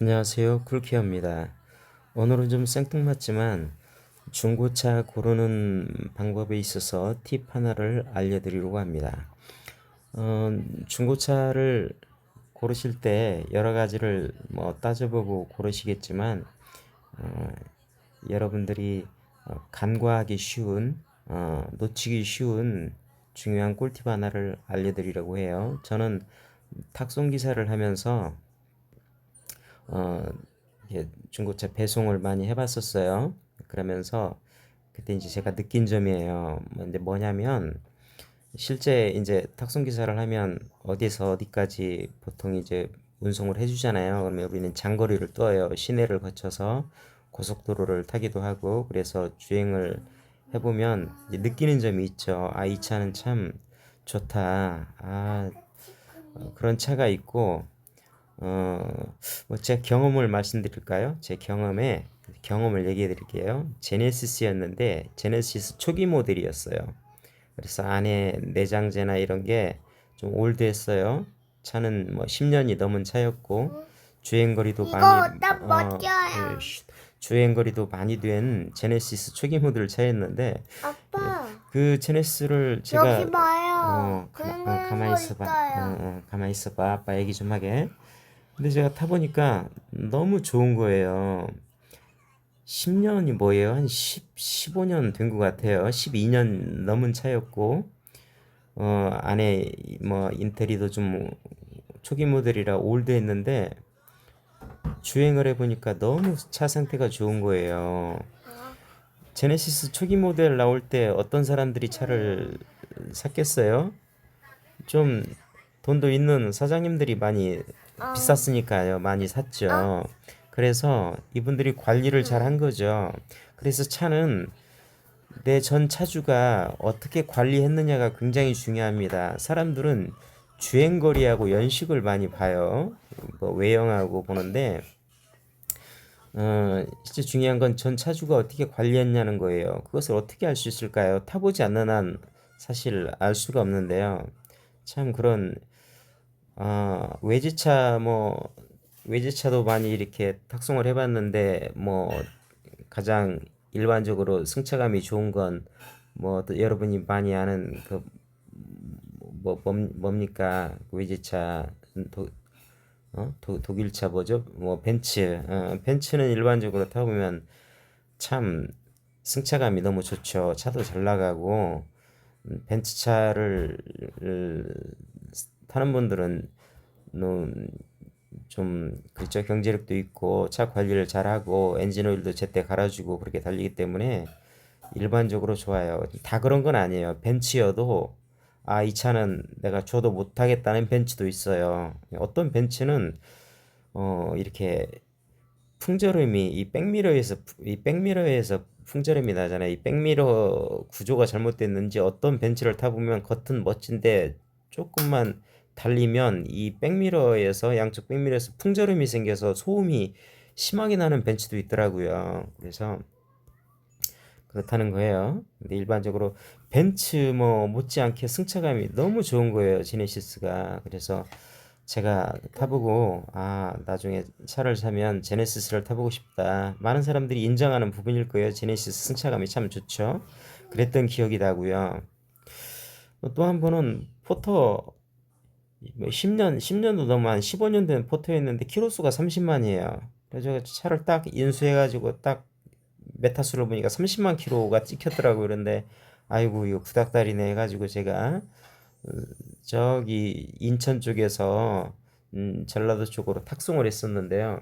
안녕하세요. 쿨케어입니다. 오늘은 좀 생뚱맞지만 중고차 고르는 방법에 있어서 팁 하나를 알려드리려고 합니다. 중고차를 고르실 때 여러 가지를 따져보고 고르시겠지만 어, 여러분들이 간과하기 쉬운 놓치기 쉬운 중요한 꿀팁 하나를 알려드리려고 해요. 저는 탁송 기사를 하면서 어, 이게 중고차 배송을 많이 해봤었어요. 그러면서 그때 이제 제가 느낀 점이에요. 근데 뭐냐면 실제 이제 탁송 기사를 하면 어디서 어디까지 보통 이제 운송을 해주잖아요. 그러면 우리는 장거리를 떠요. 시내를 거쳐서 고속도로를 타기도 하고 그래서 주행을 해보면 이제 느끼는 점이 있죠. 아, 이 차는 참 좋다. 그런 차가 있고 제 경험을 말씀드릴까요? 제 경험을 얘기해 드릴게요. 제네시스였는데, 제네시스 초기 모델이었어요. 그래서 안에 내장재나 이런 게 좀 올드했어요. 차는 뭐 10년이 넘은 차였고, 주행거리도 이거 많이, 어디다 어, 맡겨요? 주행거리도 많이 된 제네시스 초기 모델 차였는데, 예, 아빠, 그 제네시스를 여기 제가, 봐요. 그런 가만히 거 있어봐. 있어요. 가만히 있어봐. 아빠 얘기 좀 하게. 근데 제가 타보니까 너무 좋은 거예요. 10년이 뭐예요? 한 15년 된 것 같아요. 12년 넘은 차였고, 안에 뭐 인테리어도 좀 초기 모델이라 올드했는데, 주행을 해보니까 너무 차 상태가 좋은 거예요. 어, 제네시스 초기 모델 나올 때 어떤 사람들이 차를 샀겠어요? 좀 돈도 있는 사장님들이 많이 어, 비쌌으니까요. 많이 어, 샀죠. 그래서 이분들이 관리를 잘 한 거죠. 그래서 차는 내 전 차주가 어떻게 관리했느냐가 굉장히 중요합니다. 사람들은 주행거리하고 연식을 많이 봐요. 뭐 외형하고 보는데 진짜 중요한 건 전 차주가 어떻게 관리했냐는 거예요. 그것을 어떻게 알 수 있을까요? 타보지 않는 한 사실 알 수가 없는데요. 참 그런 외제차 외제차도 많이 이렇게 탁송을 해봤는데 가장 일반적으로 승차감이 좋은 건 또 여러분이 많이 아는 뭡니까 그 외제차 독일차 뭐죠? 벤츠. 벤츠는 일반적으로 타보면 참 승차감이 너무 좋죠. 차도 잘 나가고 벤츠 차를 타는 분들은 좀 그렇죠. 경제력도 있고 차 관리를 잘하고 엔진 오일도 제때 갈아주고 그렇게 달리기 때문에 일반적으로 좋아요. 다 그런 건 아니에요. 벤츠여도 이 차는 내가 줘도 못하겠다는 벤츠도 있어요. 어떤 벤츠는 이렇게 풍절음이 이 백미러에서 풍절음이 나잖아요. 이 백미러 구조가 잘못됐는지 어떤 벤츠를 타보면 겉은 멋진데 조금만 달리면 이 백미러에서 양쪽 백미러에서 풍절음이 생겨서 소음이 심하게 나는 벤츠도 있더라고요. 그래서 그렇다는 거예요. 근데 일반적으로 벤츠 못지않게 승차감이 너무 좋은 거예요. 제네시스가. 그래서 제가 타보고 나중에 차를 사면 제네시스를 타보고 싶다. 많은 사람들이 인정하는 부분일 거예요. 제네시스 승차감이 참 좋죠. 그랬던 기억이 나고요. 또 한 번은 포터 10년도 넘어 한 15년 된 포터였는데 키로수가 30만이에요. 그래서 제가 차를 딱 인수해가지고 딱 메타수를 보니까 30만 킬로가 찍혔더라고요. 그런데 아이고 이거 구닥다리네 해가지고 제가 저기 인천 쪽에서 전라도 쪽으로 탁송을 했었는데요.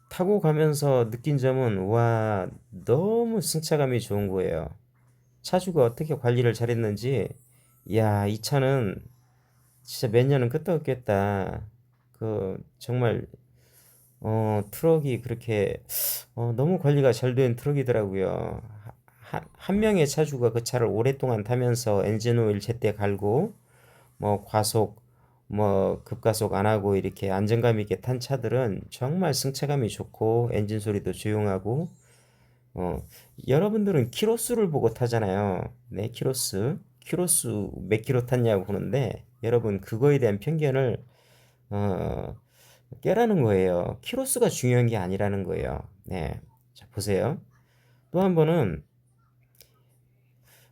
타고 가면서 느낀 점은 와 너무 승차감이 좋은 거예요. 차주가 어떻게 관리를 잘했는지 야 이 차는 진짜 몇 년은 끄떡없겠다. 정말 트럭이 그렇게 너무 관리가 잘 된 트럭이더라고요. 한 명의 차주가 그 차를 오랫동안 타면서 엔진 오일 제때 갈고 과속 급가속 안 하고 이렇게 안정감 있게 탄 차들은 정말 승차감이 좋고 엔진 소리도 조용하고 어 여러분들은 키로수를 보고 타잖아요. 네, 키로수 몇 킬로 탔냐고 보는데 여러분 그거에 대한 편견을 어 깨라는 거예요. 키로수가 중요한 게 아니라는 거예요. 네. 자, 보세요. 또 한 번은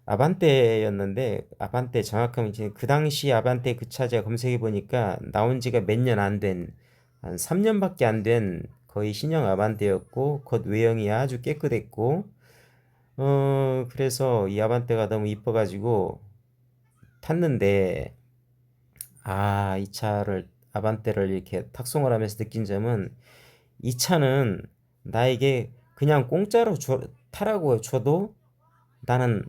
아반떼였는데, 아반떼 정확하면 이제 그 당시 아반떼 그 차 제가 검색해 보니까 나온 지가 몇 년 안 된, 한 3년밖에 안 된 거의 신형 아반떼였고, 겉 외형이 아주 깨끗했고, 그래서 이 아반떼가 너무 이뻐가지고 탔는데, 이 차를, 아반떼를 이렇게 탁송을 하면서 느낀 점은, 이 차는 나에게 그냥 공짜로 타라고 줘도 나는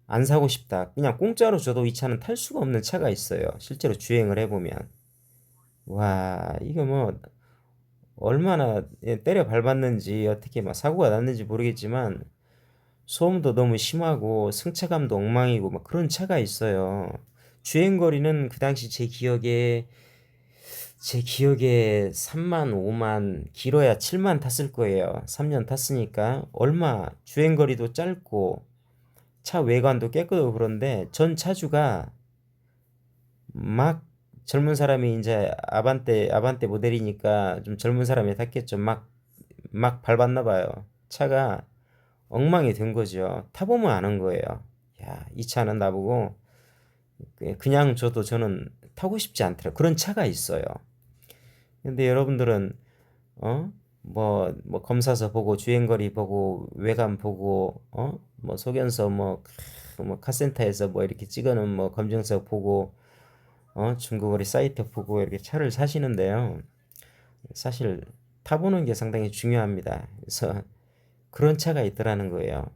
안 사고 싶다. 그냥 공짜로 줘도 이 차는 탈 수가 없는 차가 있어요. 실제로 주행을 해보면. 와, 이거 뭐, 얼마나 때려 밟았는지, 어떻게 막 사고가 났는지 모르겠지만, 소음도 너무 심하고, 승차감도 엉망이고, 막 그런 차가 있어요. 주행거리는 그 당시 제 기억에 3만, 5만, 길어야 7만 탔을 거예요. 3년 탔으니까. 주행거리도 짧고, 차 외관도 깨끗하고 그런데 전 차주가 막 젊은 사람이 이제 아반떼 모델이니까 좀 젊은 사람이 탔겠죠. 막 밟았나 봐요. 차가 엉망이 된 거죠. 타보면 아는 거예요. 야, 이 차는 나보고 그냥 줘도 저는 타고 싶지 않더라고요. 그런 차가 있어요. 근데 여러분들은 뭐 검사서 보고 주행거리 보고 외관 보고 뭐 소견서 뭐 카센터에서 뭐 이렇게 찍어놓은 뭐 검증서 보고 중고거래 사이트 보고 이렇게 차를 사시는데요. 사실 타보는 게 상당히 중요합니다. 그래서 그런 차가 있더라는 거예요.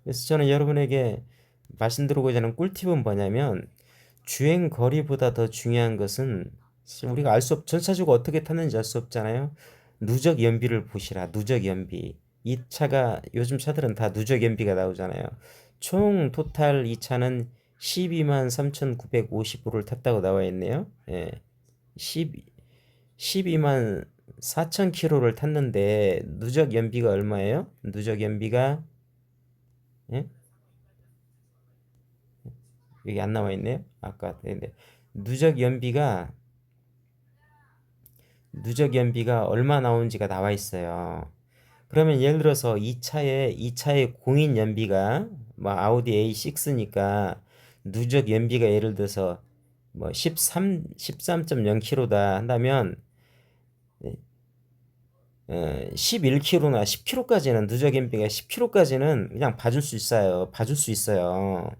그래서 저는 여러분에게 말씀드리고자 하는 꿀팁은 뭐냐면 주행 거리보다 더 중요한 것은 우리가 전차주가 어떻게 탔는지 알 수 없잖아요. 누적 연비를 보시라. 누적 연비. 이 차가 요즘 차들은 다 누적 연비가 나오잖아요. 총 토탈 이 차는 12만 3,950호를 탔다고 나와 있네요. 예. 12만 4천 킬로를 탔는데 누적 연비가 얼마예요? 누적 연비가 예? 여기 안 나와 있네요. 아까 근데 누적 연비가 누적 연비가 얼마 나오는지가 나와 있어요. 그러면 예를 들어서 이 차의 공인 연비가 뭐 아우디 A6니까 누적 연비가 예를 들어서 뭐 13.0km다 한다면 11km나 10km까지는 누적 연비가 10km까지는 그냥 봐줄 수 있어요. 봐줄 수 있어요.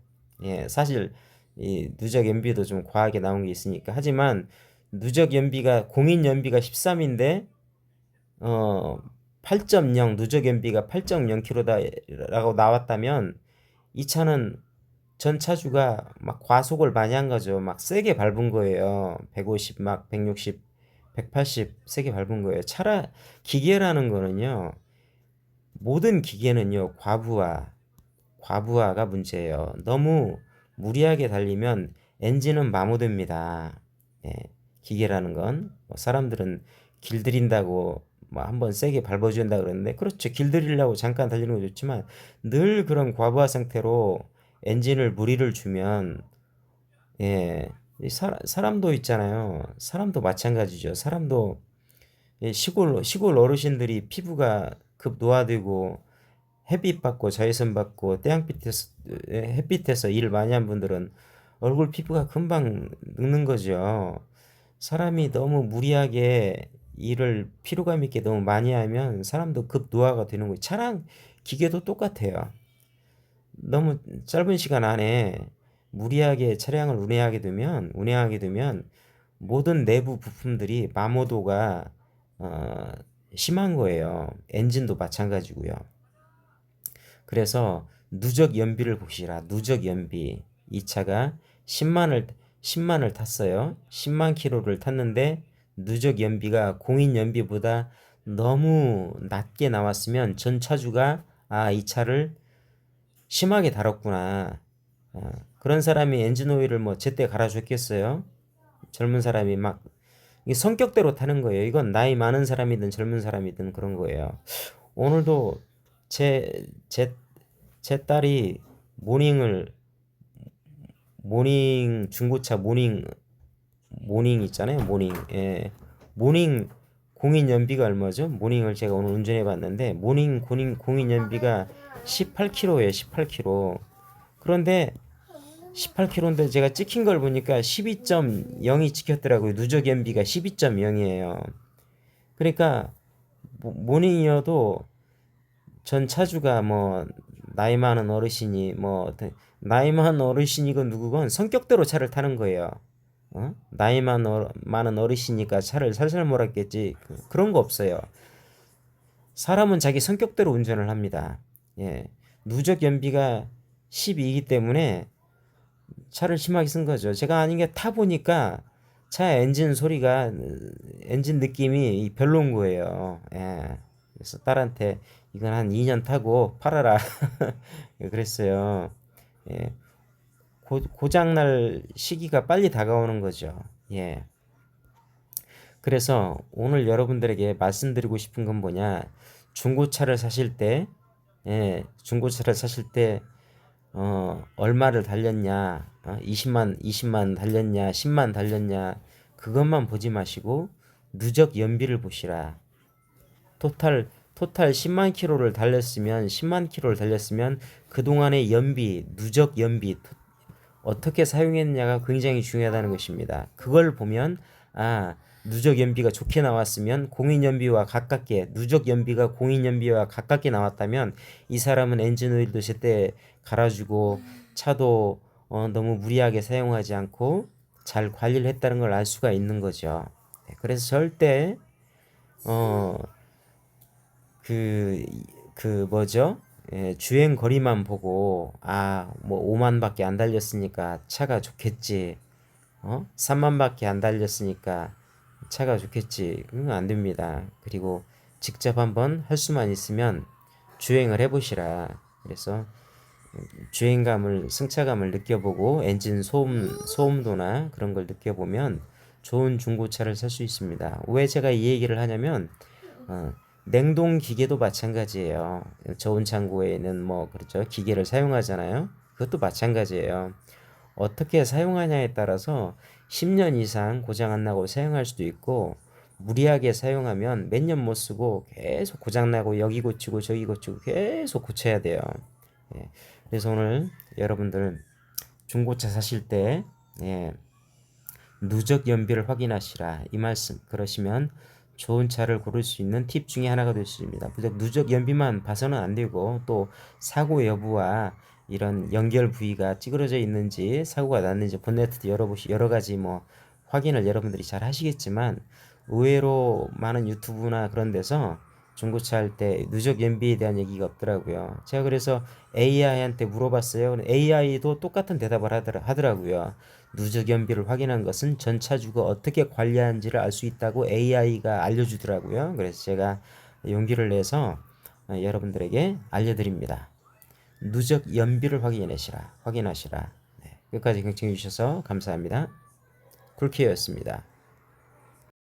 예, 사실 이 누적 연비도 좀 과하게 나온 게 있으니까. 하지만 누적 연비가 공인 연비가 13인데 8.0 누적 연비가 8.0km다라고 나왔다면 이 차는 전 차주가 막 과속을 많이 한 거죠. 막 세게 밟은 거예요. 150, 막 160, 180 세게 밟은 거예요. 기계라는 거는요. 모든 기계는요. 과부하가 문제예요. 너무 무리하게 달리면 엔진은 마모됩니다. 예, 기계라는 건뭐 사람들은 길들인다고 뭐 한번 세게 밟아준다 그러는데 그렇죠. 길들이려고 잠깐 달리는 거 좋지만 늘 그런 과부하 상태로 엔진을 무리를 주면 예, 사람도 있잖아요. 사람도 마찬가지죠. 사람도 시골 어르신들이 피부가 급 노화되고 햇빛 받고 자외선 받고 햇빛에서 일 많이 한 분들은 얼굴 피부가 금방 늙는 거죠. 사람이 너무 무리하게 일을 피로감 있게 너무 많이 하면 사람도 급 노화가 되는 거예요. 기계도 똑같아요. 너무 짧은 시간 안에 무리하게 차량을 운행하게 되면 모든 내부 부품들이 마모도가 심한 거예요. 엔진도 마찬가지고요. 그래서 누적 연비를 보시라. 누적 연비. 이 차가 10만을 탔어요. 10만 킬로를 탔는데 누적 연비가 공인 연비보다 너무 낮게 나왔으면 전 차주가 이 차를 심하게 다뤘구나. 그런 사람이 엔진 오일을 뭐 제때 갈아줬겠어요? 젊은 사람이 막 이게 성격대로 타는 거예요. 이건 나이 많은 사람이든 젊은 사람이든 그런 거예요. 오늘도 제, 제, 제 딸이 중고차 모닝 있잖아요. 모닝. 예. 모닝 공인 연비가 얼마죠? 모닝을 제가 오늘 운전해 봤는데 모닝 공인 연비가 18km예요. 18km. 그런데 18km인데 제가 찍힌 걸 보니까 12.0이 찍혔더라고요. 누적 연비가 12.0이에요. 그러니까 모닝이어도 전 차주가 뭐 나이 많은 어르신이 뭐 나이 많은 어르신이건 누구건 성격대로 차를 타는 거예요. 나이 많은 어르신이니까 차를 살살 몰았겠지. 그런 거 없어요. 사람은 자기 성격대로 운전을 합니다. 예. 누적 연비가 12이기 때문에 차를 심하게 쓴 거죠. 제가 아닌 게 타보니까 차 엔진 소리가 엔진 느낌이 별로인 거예요. 예. 그래서 딸한테 이건 한 2년 타고 팔아라. 그랬어요. 예. 고장날 시기가 빨리 다가오는 거죠. 예. 그래서 오늘 여러분들에게 말씀드리고 싶은 건 뭐냐. 중고차를 사실 때, 예, 중고차를 사실 때, 얼마를 달렸냐, 20만 달렸냐, 10만 달렸냐, 그것만 보지 마시고, 누적 연비를 보시라. 토탈 10만 킬로를 달렸으면, 10만 킬로를 달렸으면, 그동안의 연비, 누적 연비, 어떻게 사용했냐가 굉장히 중요하다는 것입니다. 그걸 보면, 누적 연비가 좋게 나왔으면 공인 연비와 가깝게 누적 연비가 공인 연비와 가깝게 나왔다면 이 사람은 엔진 오일도 제때 갈아주고 차도 너무 무리하게 사용하지 않고 잘 관리를 했다는 걸 알 수가 있는 거죠. 그래서 절대 뭐죠? 예, 주행 거리만 보고 뭐 5만밖에 안 달렸으니까 차가 좋겠지. 3만밖에 안 달렸으니까 차가 좋겠지. 그건 안 됩니다. 그리고 직접 한번 할 수만 있으면 주행을 해보시라. 그래서 주행감을, 승차감을 느껴보고 엔진 소음도나 그런 걸 느껴보면 좋은 중고차를 살 수 있습니다. 왜 제가 이 얘기를 하냐면 냉동 기계도 마찬가지예요. 저온 창고에는 뭐 그렇죠. 기계를 사용하잖아요. 그것도 마찬가지예요. 어떻게 사용하냐에 따라서 10년 이상 고장 안 나고 사용할 수도 있고 무리하게 사용하면 몇 년 못 쓰고 계속 고장 나고 여기 고치고 저기 고치고 계속 고쳐야 돼요. 예. 그래서 오늘 여러분들 중고차 사실 때 누적 연비를 확인하시라 이 말씀. 그러시면 좋은 차를 고를 수 있는 팁 중에 하나가 될 수 있습니다. 누적 연비만 봐서는 안 되고 또 사고 여부와 이런 연결 부위가 찌그러져 있는지 사고가 났는지 본네트도 여러 가지 뭐 확인을 여러분들이 잘 하시겠지만 의외로 많은 유튜브나 그런 데서 중고차 할 때 누적 연비에 대한 얘기가 없더라고요. 제가 그래서 AI한테 물어봤어요. AI도 똑같은 대답을 하더라고요. 누적 연비를 확인한 것은 전 차주가 어떻게 관리하는지를 알 수 있다고 AI가 알려주더라고요. 그래서 제가 용기를 내서 여러분들에게 알려드립니다. 누적 연비를 확인하시라. 네, 끝까지 경청해 주셔서 감사합니다. 쿨키어였습니다.